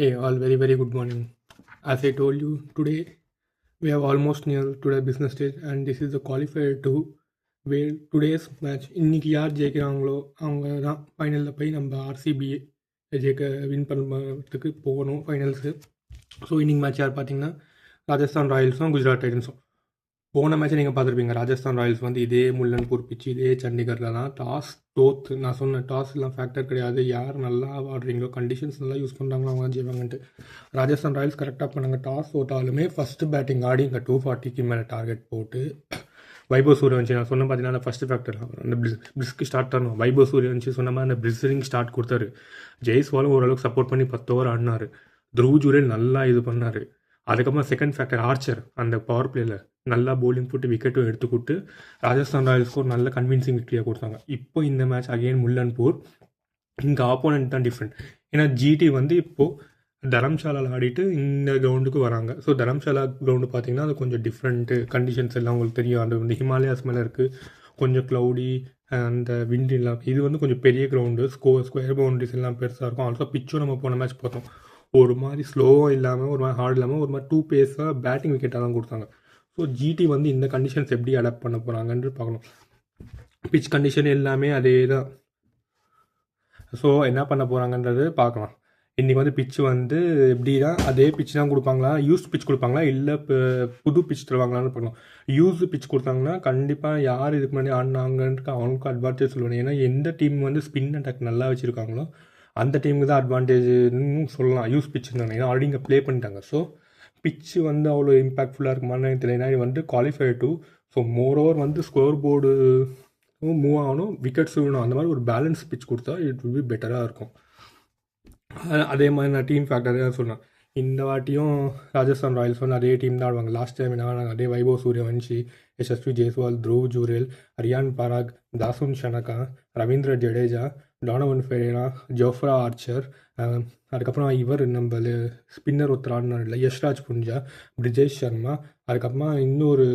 Hey, all very good morning. As I told you today, we have almost near to the business stage, and this is the qualifier two, where today's match இன்னைக்கு யார் ஜெயிக்கிறாங்களோ அவங்க தான் ஃபைனலில் போய் நம்ம RCB win பண்ணுறதுக்கு போகணும் finals. So இன்னைக்கு match யார் பார்த்தீங்கன்னா ராஜஸ்தான் ராயல்ஸும் குஜராத் டைட்டன்ஸும். போன மேட்ச்சை நீங்கள் பார்த்துருப்பீங்க. ராஜஸ்தான் ராயல்ஸ் வந்து இதே முல்லன்பூர் பிச்சு இதே சண்டிகரில் தான் டாஸ் தோத்து. நான் சொன்னேன் டாஸ்லாம் ஃபேக்டர் கிடையாது, யார் நல்லா ஆடுறீங்களோ கண்டிஷன்ஸ் நல்லா யூஸ் பண்ணுறாங்களோ அவங்க ஜெயிவாங்கன்ட்டு. ராஜஸ்தான் ராயல்ஸ் கரெக்டாக பண்ணாங்க. டாஸ் தோத்தாலுமே ஃபஸ்ட்டு பேட்டிங் ஆடி இங்கே 240க்கு மேலே டார்கெட் போட்டு வைபவ் சூரியவன்ஷி நான் சொன்ன பார்த்தீங்கன்னா அந்த ஃபஸ்ட்டு ஃபேக்டர் அந்த பிரிஸ்க்கு ஸ்டார்ட் தரணும். வைபவ் சூரியவன்ஷி சொன்ன மாதிரி அந்த பிரிஸ்லிங் ஸ்டார்ட் கொடுத்தாரு. ஜெய்ஸ்வாலும் ஓரளவுக்கு சப்போர்ட் பண்ணி 10 ஓவர் ஆடினார். த்ருவ் ஜுரேல் நல்லா இது பண்ணார். அதுக்கப்புறம் செகண்ட் ஃபேக்டர் ஆர்ச்சர் அந்த பவர் பிளேயில் நல்லா போலிங் போட்டு விக்கெட்டும் எடுத்துக்கிட்டு ராஜஸ்தான் ராயல்ஸ்க்கு ஒரு நல்ல கன்வின்சிங் விக்டரியாக கொடுத்தாங்க. இப்போ இந்த மேட்ச் அகெயின் முல்லன்பூர். இங்கே ஆப்போனன்ட் தான் டிஃப்ரெண்ட். ஏன்னா ஜிடி வந்து இப்போது தரம்சாலாவில் ஆடிட்டு இந்த கிரவுண்டுக்கு வராங்க. ஸோ தரம்சாலா கிரவுண்டு பார்த்தீங்கன்னா அது கொஞ்சம் டிஃப்ரெண்ட்டு கண்டிஷன்ஸ் எல்லாம் உங்களுக்கு தெரியும். அது வந்து ஹிமாலயாஸ் மேலே இருக்குது, கொஞ்சம் க்ளவுடி, அந்த விண்ட் எல்லாம். இது வந்து கொஞ்சம் பெரிய கிரவுண்டு, ஸ்கொயர் பவுண்டரிஸ் எல்லாம் பெருசாக இருக்கும். ஆல்சோ பிச்சும் நம்ம போன மேட்ச் பார்த்தோம், ஒரு மாதிரி ஸ்லோவாக இல்லாமல் ஒரு மாதிரி ஹார்ட் இல்லாமல் ஒரு மாதிரி 2 பேஸாக பேட்டிங் விக்கெட்டாக தான் கொடுத்தாங்க. ஸோ ஜிடி வந்து இந்த கண்டிஷன்ஸ் எப்படி அடாப்ட் பண்ண போகிறாங்கன்னு பார்க்கணும். பிச் கண்டிஷன் எல்லாமே அதே தான். ஸோ என்ன பண்ண போகிறாங்கன்றது பார்க்கலாம். இன்றைக்கி வந்து பிச்சு வந்து எப்படின்னா அதே பிச் தான் கொடுப்பாங்களா, யூஸ்டு பிச் கொடுப்பாங்களா, இல்லை இப்போ புது பிச் தருவாங்களான்னு பார்க்கலாம். யூஸ்டு பிச் கொடுத்தாங்கன்னா கண்டிப்பாக யார் இதுக்கு முன்னாடி ஆடினாங்கன்ட்டு அவங்களுக்கு அட்வான்டேஜ் சொல்லுவாங்க. ஏன்னா எந்த டீம் வந்து ஸ்பின் அட்டாக் நல்லா வச்சுருக்காங்களோ அந்த டீமுக்கு தான் அட்வான்டேஜ்னு சொல்லலாம் யூஸ் பிச்சுன்னு. ஏன்னா ஆல்ரெடி இங்கே ப்ளே பண்ணிட்டாங்க. ஸோ பிச்சு வந்து அவ்வளோ இம்பாக்ட்ஃபுல்லாக இருக்குமான்னு தெரியல. ஏன்னா இது வந்து qualify too. So more over வந்து ஸ்கோர் போர்டு மூவ் ஆகணும், விக்கெட்ஸ் விடணும். அந்த மாதிரி ஒரு பேலன்ஸ் பிச் கொடுத்தா இட் வில் பி பெட்டராக இருக்கும். அதே மாதிரி நான் டீம் ஃபேக்டரே தான் சொன்னேன். இந்த வாட்டியும் ராஜஸ்தான் ராயல்ஸ் வந்து அதே டீம் தான் ஆடுவாங்க. லாஸ்ட் டைம் என்ன அதே வைபவ் சூரியவன்ஷி, யசஸ்வி ஜெய்ஸ்வால், த்ருவ் ஜுரேல், ரியான் பராக், தாசுன் ஷனகா, ரவீந்திர ஜடேஜா, டானவன் ஃபெரேரா, ஜோஃப்ரா ஆர்ச்சர், அதுக்கப்புறம் இவர் நம்ம ஸ்பின்னர் ஒருத்தர் ஆடினார் இல்லை யஷ்ராஜ் புஞ்சா, பிரிஜேஷ் சர்மா, அதுக்கப்புறமா இன்னொரு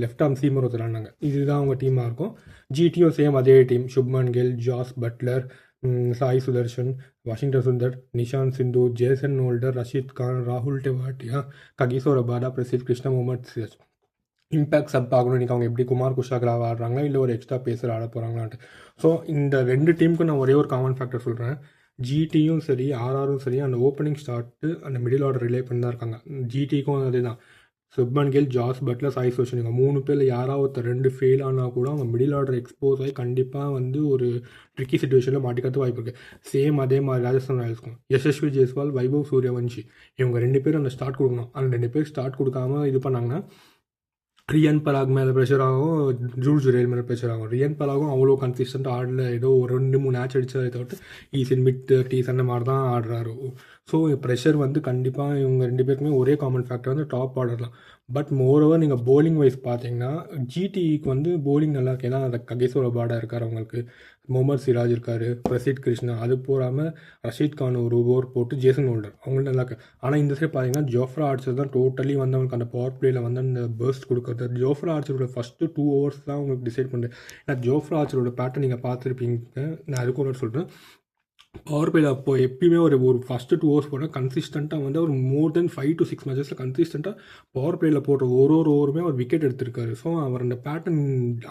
லெஃப்ட் ஆர்ம் சீமர் ஒருத்தர் ஆடினாங்க. இதுதான் அவங்க டீமாக இருக்கும். ஜிடியும் சேம் அதே team. Shubman Gill, Jos Buttler, Sai Sudharsan, Washington Sundar, Nishant Sindhu, Jason Holder, Rashid Khan, ராகுல் Tewatia, Kagiso Rabada, Prasidh Krishna, Mohammed Siraj. Impact sub பார்க்கணும் இன்றைக்கி அவங்க எப்படி குமார் குஷாக்ராவ் ஆடுறாங்களா இல்லை ஒரு எக்ஸ்ட்ரா பேசர் ஆட போகிறாங்களான்ட்டு. ஸோ இந்த 2 டீமுக்கும் நான் ஒரே ஒரு காமன் ஃபேக்டர் சொல்கிறேன். ஜிடியும் சரி ஆர்ஆரும் சரி அந்த ஓப்பனிங் ஸ்டார்ட்டு அந்த மிடில் ஆர்டர் ரிலே பண்ணி தான் இருக்காங்க. ஜிடிக்கும் அதே தான். சுப்மன் கில், ஜாஸ் பட்லர், சாய் சுதர்ஷன் இவங்க 3 பேரில் யாராவது 2 ஃபெயில் ஆனால் கூட அவங்க மிடில் ஆர்டர் எக்ஸ்போஸ் ஆகி கண்டிப்பாக வந்து ஒரு ட்ரிக்கி சுச்சுவேஷனில் மாட்டிக்கிறது வாய்ப்பு இருக்குது. சேம் அதே மாதிரி ராஜஸ்தான் ராயல்ஸ்க்கும் யசஸ்வி ஜெய்ஸ்வால், வைபவ் சூரியவன்ஷி இவங்க 2 பேரும் அந்த ஸ்டார்ட் கொடுக்கணும். அந்த 2 பேர் ஸ்டார்ட் கொடுக்காம இது பண்ணாங்கன்னா ரியான் பராக் மேலே ப்ரெஷர் ஆகும், த்ருவ் ஜுரேல் மேலே ப்ரெஷர் ஆகும். ரியான் பராகும் அவ்வளோ கன்சிஸ்டண்ட்டாக ஆடல, ஏதோ ஒரு 2-3 மேட்ச் அடித்ததை தவிர்த்து ஈஸின் மிட் 30s அந்த மாதிரி தான் ஆடுறாரு. ஸோ ப்ரெஷர் வந்து கண்டிப்பாக இவங்க 2 பேருக்குமே ஒரே காமன் ஃபேக்டர் வந்து டாப் ஆடலாம். பட் மோரோவர் நீங்கள் போலிங் வைஸ் பார்த்தீங்கன்னா ஜிடிக்கு வந்து போலிங் நல்லா இருக்கு. ஏன்னா அந்த ககிசோ ரபாடா இருக்கார், அவங்களுக்கு முகமது சிராஜ் இருக்கார், பிரசித் கிருஷ்ணா, அது போகாமல் ரஷீத் கான் ஒரு ஓவர் போட்டு ஜேசன் ஹோல்டர் அவங்கள்ட்ட நல்லா இருக்கு. ஆனால் இந்த சைட் பார்த்தீங்கன்னா ஜோஃப்ரா ஆர்ச்சர் தான் டோட்டலி வந்து அவங்களுக்கு அந்த பவர் பிளேயில் வந்து அந்த பர்ஸ்ட் கொடுக்குறது. ஜோஃப்ரா ஆர்ச்சரோட ஃபஸ்ட்டு 2 overs தான் உங்களுக்கு டிசைட் பண்ணுறேன். ஏன்னா ஜோஃப்ரா ஆர்ச்சரோட பேட்டர்ன் நீங்கள் பார்த்துருப்பீங்க. நான் அதுக்கு ஒரு சொல்கிறேன். பவர் பிளேயில் அப்போ எப்பயுமே ஒரு ஃபஸ்ட்டு 2 overs போட்டால் கன்சிஸ்டண்ட்டாக வந்து ஒரு மோர் தென் 5 to 6 மேட்சஸில் கன்சிஸ்டண்ட்டாக பவர் பிளேயில் போடுற ஒரு ஓவருமே அவர் விக்கெட் எடுத்திருக்காரு. ஸோ அவர் அந்த பேட்டர்ன்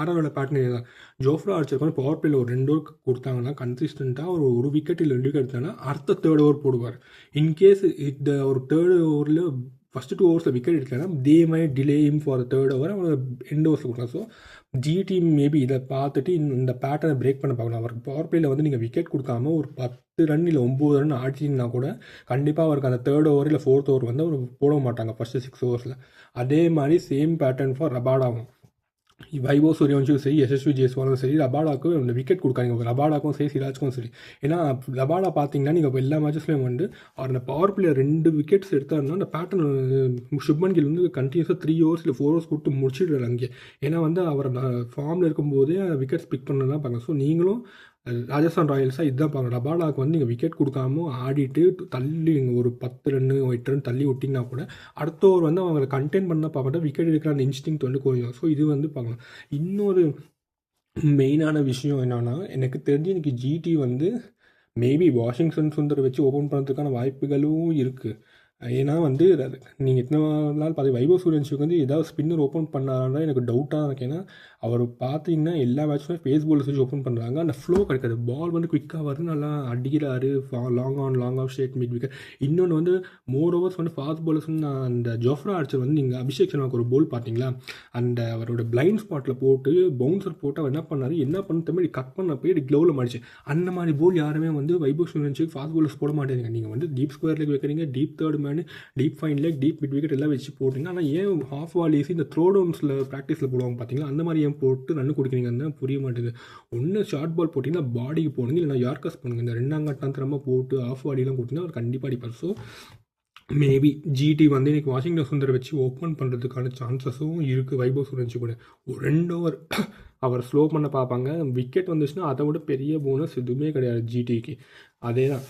ஆரோட பேட்டர்ன் தான். ஜோஃப்ரா ஆர்ச்சருக்கு வந்து பவர் பிளேயில் ஒரு 2 over கொடுத்தாங்கன்னா கன்சிஸ்டண்ட்டாக ஒரு விக்கெட் இல்லை 2 விக்கெட் எடுத்தாங்கன்னா அடுத்த 3rd over போடுவார். இன்கேஸ் இந்த ஒரு 3rd overல ஃபஸ்ட்டு 2 overs விக்கெட் எடுக்கலைன்னா they may delay him for 3rd over அவர் எண்ட் ஓவர்ஸில் கொடுக்கலாம். ஸோ ஜிடி மேபி இதை பார்த்துட்டு இந்த பேட்டர்னை பிரேக் பண்ண பார்க்கணும். அவருக்கு பவர் பிளேயில் வந்து நீங்கள் விக்கெட் கொடுக்காம ஒரு 10 ரன் இல்லை 9 ரன் ஆடிச்சிங்கன்னா கூட கண்டிப்பாக அவருக்கு அந்த 3rd over இல்லை 4th over வந்து அவர் போட மாட்டாங்க ஃபஸ்ட்டு 6 overs. அதே மாதிரி சேம் பேட்டர்ன் ஃபார் ரபாடாவும். வைபவ் சூரியவன்ஷியும் சரி, யசஸ்வி ஜெய்ஸ்வாலும் சரி, ரபாடாக்கும் இந்த விக்கெட் கொடுக்காங்க. ரபாடாக்கும் சரி, சிராஜ்க்கும் சரி. ஏன்னா ரபாடா பார்த்தீங்கன்னா நீங்கள் இப்போ எல்லா மேட்சஸ்லையும் வந்து அவர் அந்த பவர் பிளேயர் 2 விக்கெட்ஸ் எடுத்தாருன்னா அந்த பேட்டர்ன் சுப்மன் கில் வந்து கண்டினியூஸாக 3 overs இல்லை 4 overs கொடுத்து முடிச்சிடுறாரு அங்கே. ஏன்னா வந்து அவர் ஃபார்மில் இருக்கும்போதே விக்கெட்ஸ் பிக் பண்ண தான் பார்க்கலாம். ஸோ நீங்களும் ராஜஸ்தான் ராயல்ஸாக இதுதான் பார்க்கணும். ரபாடாவுக்கு வந்து நீங்கள் விக்கெட் கொடுக்காம ஆடிட்டு தள்ளி ஒரு 10 ரன் 8 ரன் தள்ளி விட்டிங்கன்னா கூட அடுத்த ஓவர் வந்து அவங்களை கண்டெயின் பண்ண பார்க்கணும். விக்கெட் எடுக்கிற அந்த இன்ஸ்டிங் வந்து குறையும். ஸோ இது வந்து பார்க்கணும். இன்னொரு மெயினான விஷயம் என்னென்னா எனக்கு தெரிஞ்சு இன்றைக்கி ஜிடி வந்து மேபி வாஷிங்டன் சுந்தர் வச்சு ஓப்பன் பண்ணுறதுக்கான வாய்ப்புகளும் இருக்குது. ஏன்னா வந்து நீங்கள் எத்தனை நாள் பார்த்து வைபவ் சூரியவன்ஷிக்கு வந்து ஏதாவது ஸ்பின்னர் ஓப்பன் பண்ணாரா எனக்கு டவுட்டாக இருக்கு. ஏன்னா அவர் பார்த்தீங்கன்னா எல்லா மேட்ச்சுமே ஃபேஸ் பால்ஸ் வச்சு ஓப்பன் பண்ணுறாங்க. அந்த ஃப்ளோ கிடைக்காது. பால் வந்து குயிக்காக வருது, நல்லா அடிக்கிறாரு, long off straight mid wicket. இன்னொன்று வந்து மோர் ஓவர்ஸ் வந்து ஃபாஸ்ட் பாலர்ஸ் வந்து அந்த ஜோஃப்ரா ஆர்ச்சர் வந்து நீங்கள் அபிஷேக் சர்மாவுக்கு ஒரு போல் பார்த்தீங்களா, அந்த அவரோட பிளைண்ட் ஸ்பாட்டில் போட்டு பவுன்சர் போட்டு அவர் என்ன பண்ண தமிழ் கட் பண்ண போய் க்ளோவில் மாறிச்சு. அந்த மாதிரி போல் யாருமே வந்து வைபவ் சூரியவன்ஷிக்கு ஃபாஸ்ட் பாலர்ஸ் போட மாட்டேங்க. நீங்கள் வந்து டீப் ஸ்கொயர் லெக் வைக்கிறீங்க, deep third man, deep fine leg, deep mid wicket எல்லாம் வச்சு போட்டிங்க. ஆனால் ஏன் ஹாஃப் வாலிஸ் இந்த த்ரோ டவுன்ஸில் ப்ராக்டிஸில் போடுவாங்க பார்த்தீங்களா, அந்த மாதிரி ஏன் போட்டு ரன் கொடுக்குறீங்கன்னு தான் புரிய மாட்டேங்குது. ஒன்று ஷார்ட் பால் போட்டிங்கன்னா பாடிக்கு போடுங்க, இல்லைனா யார்கஸ் பண்ணுங்க. இந்த ரெண்டாங்கட்டாந்திரமாக போட்டு ஆஃப் வாலிலாம் போட்டிங்கன்னா அவர் கண்டிப்பாக அடிப்பார். ஸோ மேபி ஜிடி வந்து இன்றைக்கி வாஷிங்டன் சுந்தர் வச்சு ஓப்பன் பண்ணுறதுக்கான சான்சஸும் இருக்குது. வைபவ் சூரியவன்ஷி கூட ஒரு 2 ஓவர் அவர் ஸ்லோ பண்ண பார்ப்பாங்க. விக்கெட் வந்துச்சுன்னா அதை விட பெரிய போனஸ் எதுவுமே கிடையாது ஜிடிக்கு. அதே தான்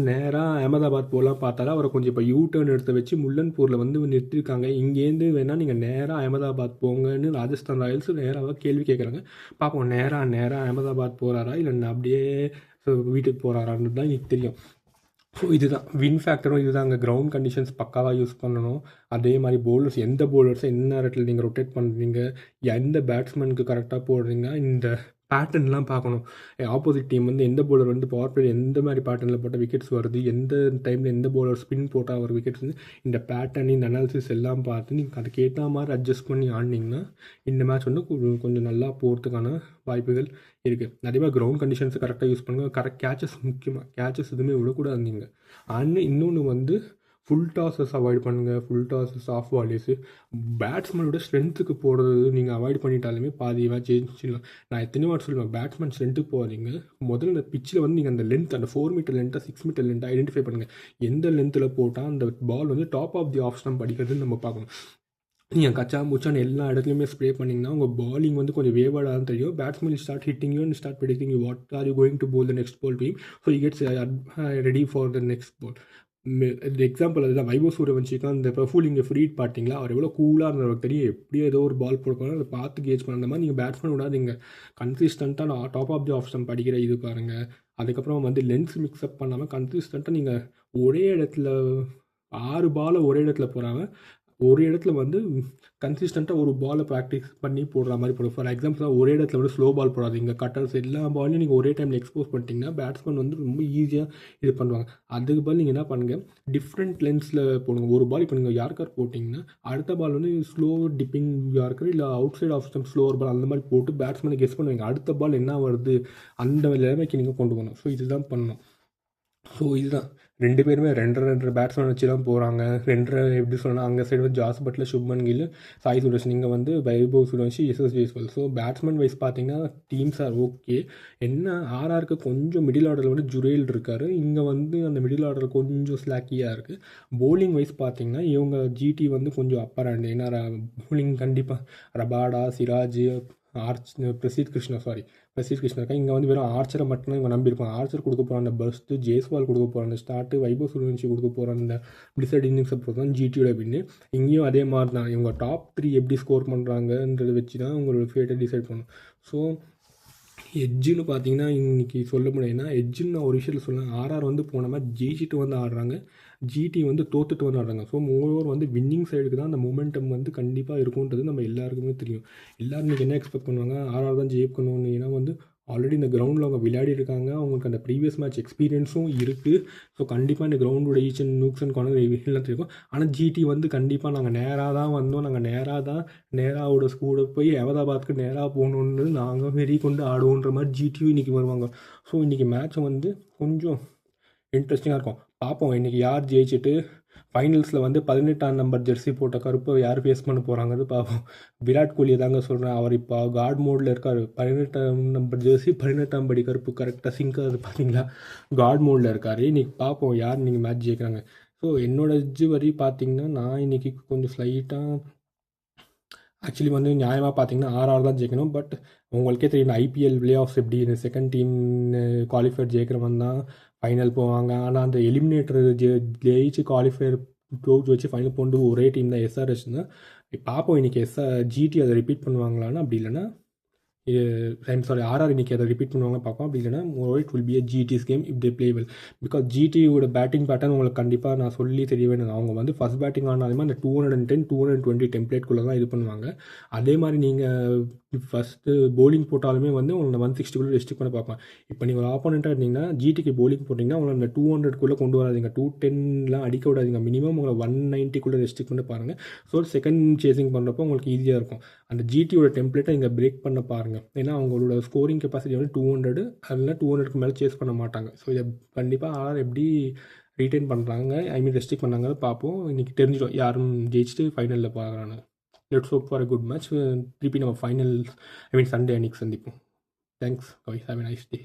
நேராக அகமதாபாத் போகலாம் பார்த்தாலும் அவரை கொஞ்சம் இப்போ யூ டர்ன் எடுத்து வச்சு முல்லன்பூரில் வந்து நிறுத்திருக்காங்க. இங்கேருந்து வேணால் நீங்கள் நேராக அகமதாபாத் போங்கன்னு ராஜஸ்தான் ராயல்ஸ் நேராக கேள்வி கேட்குறாங்க. பார்ப்போம் நேராக அகமதாபாத் போகிறாரா இல்லை அப்படியே வீட்டுக்கு போகிறாரான்னு தான் எனக்கு தெரியும். ஸோ இதுதான் வின் ஃபேக்டரும் இதுதான். அங்கே கிரவுண்ட் கண்டிஷன்ஸ் பக்காவாக யூஸ் பண்ணணும். அதே மாதிரி பவுலர்ஸ் எந்த பவுலர்ஸை என்ன நேரத்தில் நீங்கள் ரொட்டேட் பண்ணுறீங்க, எந்த பேட்ஸ்மேனுக்கு கரெக்டாக போடுறீங்க, இந்த பேட்டர்ன்லாம் பார்க்கணும். ஆப்போசிட் டீம் வந்து எந்த பவுலர் வந்து பவர் பிளே எந்த மாதிரி பேட்டர்னில் போட்டால் விக்கெட்ஸ் வருது, எந்த டைமில் எந்த பவுலர் ஸ்பின் போட்டால் அவர் விக்கெட்ஸ் வந்து இந்த பேட்டர்ன் இந்த அனாலிசிஸ் எல்லாம் பார்த்து நீங்கள் அதுக்கேற்ற மாதிரி அட்ஜஸ்ட் பண்ணி ஆடினீங்கன்னா இந்த மேட்ச் வந்து கொஞ்சம் நல்லா போகிறதுக்கான வாய்ப்புகள் இருக்குது. அதே மாதிரி கிரவுண்ட் கண்டிஷன்ஸை கரெக்டாக யூஸ் பண்ணுங்கள். கரெக்ட் கேச்சஸ் முக்கியமாக, கேச்சஸ் எதுவுமே விடக்கூடாது நீங்கள். இன்னொன்று வந்து ஃபுல் டாஸஸ் அவாய்ட் பண்ணுங்கள். ஃபுல் டாஸஸ், ஆஃப் வாலிஸு, பேட்ஸ்மேனோட ஸ்ட்ரென்த்துக்கு போடுறது நீங்கள் அவாய்ட் பண்ணிட்டாலுமே பாதி மேட்ச் ஜெயிச்சிடலாம். நான் எத்தனையோ வாட் சொல்லுவேன், பேட்ஸ்மேன் ஸ்ட்ரென்த்துக்கு போகிறீங்க முதல்ல இந்த பிச்சில் வந்து நீங்கள் அந்த லென்த், அந்த 4 மீட்டர் லென்த்தாக 6 மீட்டர் லென்த்தாக ஐடென்டிஃபை பண்ணுங்கள். எந்த லென்த்தில் போட்டால் அந்த பால் வந்து top of the off stump அடிக்கிறதுன்னு நம்ம பார்க்கணும். நீங்கள் கச்சா முச்சான்னு எல்லா இடத்துலையுமே ஸ்ப்ரே பண்ணிங்கன்னா உங்கள் பாலிங் வந்து கொஞ்சம் வேவர்டாக தான் தெரியும். Batsman start hitting you and start predicting you what are you going to bowl the next ball team. So you gets ready for the next ball. இந்த எக்ஸாம்பிள் அதுதான் வைபவ் சூரியவன்ஷிக்கு அந்த ஃபூலிங் ஃப்ரீட் பார்த்தீங்களா, அவர் எவ்வளோ கூலாக இருந்தவருக்கு தெரியும். எப்படியோ ஏதோ ஒரு பால் போடுவாங்க, அதை பார்த்து கேட்ச் பண்ண. அந்த மாதிரி நீங்கள் பேட்ஸ்மேன் விடாதீங்க. கன்சிஸ்டண்ட்டாக top of the off stump அடிக்கிற இது பாருங்கள். அதுக்கப்புறம் வந்து லென்ஸ் மிக்ஸ்அப் பண்ணாமல் கன்சிஸ்டண்ட்டாக நீங்கள் ஒரே இடத்துல 6 பாலை ஒரே இடத்துல போகிறாங்க, ஒரு இடத்துல வந்து கன்சிஸ்டண்ட்டாக ஒரு பாலை ப்ராக்டிஸ் பண்ணி போடுற மாதிரி போடும். ஃபார் எக்ஸாம்பிள் ஒரே இடத்துல வந்து ஸ்லோ பால் போடாதீங்க. கட்டர்ஸ் எல்லா பாலையும் நீங்கள் ஒரே டைமில் எக்ஸ்போஸ் பண்ணிட்டீங்கன்னா பேட்ஸ்மேன் வந்து ரொம்ப ஈஸியாக இது பண்ணுவாங்க. அதுக்கு பதில் நீங்கள் என்ன பண்ணுங்கள், டிஃப்ரெண்ட் லென்ஸில் போடுங்க. ஒரு பால் இப்போ நீங்கள் யார்கர் போட்டிங்கன்னா அடுத்த பால் வந்து ஸ்லோ டிப்பிங் யார்கர் இல்லை outside off stump slower ball அந்த மாதிரி போட்டு பேட்ஸ்மேனை கெஸ் பண்ணுவீங்க. அடுத்த பால் என்ன வருது அந்த நிலைமைக்கு நீங்கள் கொண்டு போகணும். ஸோ இதுதான் பண்ணணும். ஸோ இதுதான் 2 பேருமே 2 பேட்ஸ்மேன் வச்சு தான் போகிறாங்க. 2 எப்படி சொன்னால் அங்கே சைடு வந்து ஜாஸ் பட்லர், சுப்மன் கில், சாய் சுதர்ஷன், நீங்கள் வந்து Vaibhav Suryavanshi, SS Jaiswal. So batsman wise பார்த்தீங்கன்னா டீம்ஸ் ஆர் ஓகே. என்ன ஆர்ஆருக்கு கொஞ்சம் மிடில் ஆர்டரில் வந்து ஜுரேல் இருக்கார். இங்கே வந்து அந்த மிடில் ஆர்டர் கொஞ்சம் ஸ்லாக்கியாக இருக்குது. போலிங் வைஸ் பார்த்தீங்கன்னா இவங்க ஜிடி வந்து கொஞ்சம் அப்பர் ஹேண்ட். ஏன்னா போலிங் கண்டிப்பாக ரபாடா, சிராஜ், பிரசித் கிருஷ்ணா இருக்கா. இங்கே வந்து வெறும் ஆர்ச்சரை மட்டும்தான் இவங்க நம்பியிருப்பாங்க. ஆர்ச்சர் கொடுக்க போகிற அந்த பஸ்ட்டு, ஜெய்ஸ்வால் கொடுக்க போகிற அந்த ஸ்டார்ட்டு, வைபவ் சூரியவன்ஷி கொடுக்க போகிற அந்த டிசைட் இன்னிங்ஸை பொறுத்து தான் ஜிடியோட வின்னு. இங்கேயும் அதே மாதிரி தான் இவங்க டாப் 3 எப்படி ஸ்கோர் பண்ணுறாங்கன்றதை வச்சு தான் உங்களோட ஃபேட்டை டிசைட் பண்ணணும். ஸோ எட்ஜுன்னு பார்த்தீங்கன்னா இன்றைக்கி சொல்ல முடியும்னா எட்ஜுன்னு நான் ஒரு விஷயத்தில் சொல்லுவேன். ஆர்ஆர் வந்து போன மாதிரி ஜெயிச்சிட்டு வந்து ஆடுறாங்க, ஜிடி வந்து தோத்துட்டு வந்து ஆடுறாங்க. ஸோ மோரோவர் வந்து வின்னிங் சைடுக்கு தான் அந்த மூமெண்டம் வந்து கண்டிப்பாக இருக்கும்ன்றது நம்ம எல்லாருக்குமே தெரியும். எல்லோரும் இன்றைக்கி என்ன எக்ஸ்பெக்ட் பண்ணுவாங்க, ஆர்ஆர் தான் ஜெயிக்கணும்னு. ஏன்னா வந்து ஆல்ரெடி இந்த கிரவுண்டில் அவங்க விளையாடி இருக்காங்க, அவங்களுக்கு அந்த ப்ரீவியஸ் மேட்ச் எக்ஸ்பீரியன்ஸும் இருக்குது. ஸோ கண்டிப்பாக இந்த கிரவுண்டோட each and nooks and corner எல்லாம் தெரியும். ஆனால் ஜிடி வந்து கண்டிப்பாக நாங்கள் நேராக தான் வந்தோம், நாங்கள் நேராவோட கூட போய் அகமதாபாத்துக்கு நேராக போகணுன்னு நாங்கள் வெறி கொண்டு ஆடுவோன்ற மாதிரி ஜிடியும் இன்றைக்கி வருவாங்க. ஸோ இன்றைக்கி மேட்ச்சை வந்து கொஞ்சம் இன்ட்ரெஸ்டிங்காக இருக்கும். பார்ப்போம் இன்றைக்கி யார் ஜெயிச்சுட்டு ஃபைனல்ஸில் வந்து 18ஆம் நம்பர் ஜெர்சி போட்ட கருப்பை யார் ஃபேஸ் பண்ண போகிறாங்கிறது பார்ப்போம். விராட் கோலியை தாங்க சொல்கிறேன். அவர் இப்போ காட் மோடில் இருக்கார். 18ஆம் நம்பர் ஜெர்சி 18ஆம் படி கருப்பு கரெக்டாக சிங்காக அது பார்த்தீங்களா, காட் மோடில் இருக்கார். இன்றைக்கி பார்ப்போம் யார் இன்றைக்கி மேட்ச் ஜெயிக்கிறாங்க. ஸோ என்னோடய எட்ஜு வரி பார்த்திங்கன்னா நான் இன்றைக்கி கொஞ்சம் ஸ்லைட்டாக ஆக்சுவலி வந்து நியாயமாக பார்த்தீங்கன்னா ஆர்ஆர் தான் ஜெயிக்கணும். பட் உங்களுக்கே தெரியும் ஐபிஎல் பிளே ஆஃப்ஸ் எப்படி செகண்ட் டீம் குவாலிஃபைட் ஜெயிக்கிறவன் தான் ஃபைனல் போவாங்க. ஆனால் அந்த எலிமினேட்டர் ஜெயிச்சு குவாலிஃபையர் க்ளோஸ் வச்சு ஃபைனல் போண்டு ஒரே டீம் தான், எஸ்ஆர்எஸ் தான். பார்ப்போம் இன்றைக்கி ஜிடி அதை ரிப்பீட் பண்ணுவாங்களான்னு. அப்படி இல்லைன்னா ஐம் சாரி ஆர்ஆர் இன்னைக்கு அதை ரிப்பீட் பண்ணுவாங்க பார்ப்போம். அப்படி இல்லைனா more it will be a GT's game if they play well. Because ஜிடியோட பேட்டிங் பேட்டர்ன் உங்களுக்கு கண்டிப்பாக நான் சொல்லி தெரிய வேணும். அவங்க வந்து ஃபஸ்ட் பேட்டிங் ஆனாலுமே அந்த 210 220 டெம்ப்ளேட்குள்ளே தான் இது பண்ணுவாங்க. அதே மாதிரி நீங்கள் ஃபஸ்ட்டு போலிங் போட்டாலுமே வந்து உங்களை 160 ரெஸ்ட்ரிக் பண்ண பார்ப்பாங்க. இப்போ நீங்கள் ஒரு ஆப்போனண்ட்டாக இருந்தீங்கன்னா ஜிடிக்கு போலிங் போட்டிங்கன்னா உங்களை அந்த 200 கொண்டு வராதிங்க, 210 அடிக்க விடாதீங்க. மினிமம் உங்களை 190 ரெஸ்ட்ரிக் பண்ணி பாருங்கள். ஸோ செகண்ட் சேசிங் பண்ணுறப்போ உங்களுக்கு ஈஸியாக இருக்கும். அந்த ஜிடியோட டெம்ப்ளேட்டை இங்கே பிரேக் பண்ண பாருங்கள். ஏன்னா அவங்களோட ஸ்கோரிங் கெப்பாசிட்டி வந்து 200, அதில் 200க்கு மேலே சேஸ் பண்ண மாட்டாங்க. ஸோ இதை கண்டிப்பாக ஆர் எப்படி ரீட்டைன் பண்ணுறாங்க, ரெஸ்ட்ரிக்ட் பண்ணாங்க பார்ப்போம். இன்றைக்கி தெரிஞ்சிடும் யாரும் ஜெயிச்சுட்டு ஃபைனலில் பார்க்குறாங்க. Let's hope for a good match. திருப்பி நம்ம ஃபைனல் சண்டே அன்னைக்கு சந்திப்போம். Thanks. Have a nice day.